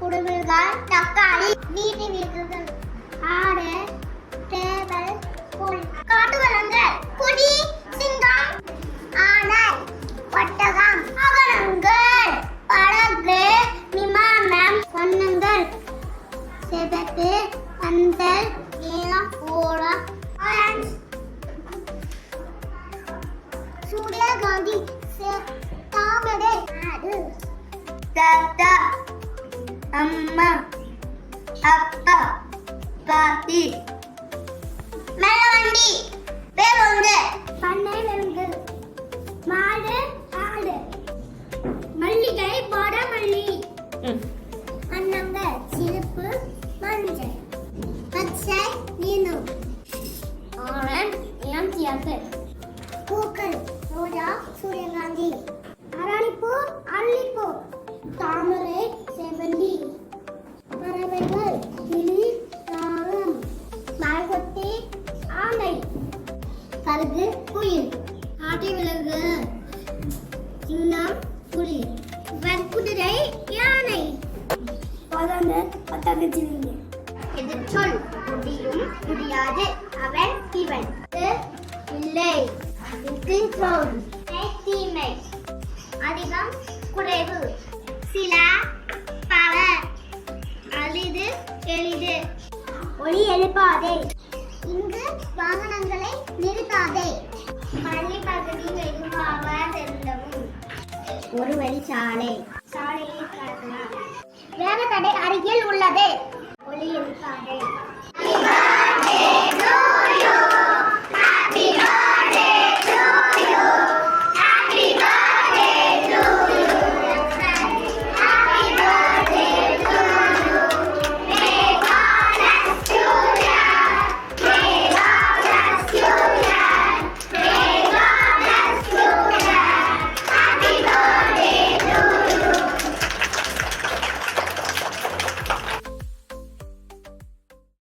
குடுமிழ்காய், தக்காளி, நீட்டி வீடுகள், ஆடு, டேபிள், புல், காட்டு வளங்கள், புலி, சிங்கம், ஆனை, ஒட்டகம், வாகனங்கள், படகு, விமானம், வண்ணங்கள், செபட்டு, பந்தல், நீளம், ஓடம், ஆரஞ்சு, சூரியகாந்தி, தாமரை, ஆடு, தாத்தா, அம்மா, அப்பா, பாட்டி, மெல்லவண்டி, பேருந்து, பண்ணை விலங்கு, மாடு, ஆடு, மல்லிகை, வடமல்லி, அன்னங்க, சிவப்பு, மஞ்சள், பச்சை, நீலம், ஆரஞ்சு, இளம் சிவப்பு, பூக்கள், ரோஜா, சூரியகாந்தி, அரளிப்பூ, அல்லிப்பூ, தாமரை, செவ்வந்தி, பறவைகள், கிளி, காகம், மரகொத்தி, ஆமை, கழுகு, குயில், ஆட்டை விலங்கு, சிங்கம், புலி, வெண்குதிரை, யானை, பதங்கச்சிவிங்க. இது சொல் முடியும் முடியாது அவன் இவன் இல்லை இது சொல் தீமை அதிகம் குறைவு சில பல அரிது எளிது ஒளி எழுப்பாதே இங்கு வாகனங்களை நிறுத்தாதே பள்ளி பகுதி வெகுவாக செல்லவும் ஒரு வழி சாலை சாலையை கடக்கலாம் வேக தடை அருகில் உள்ளது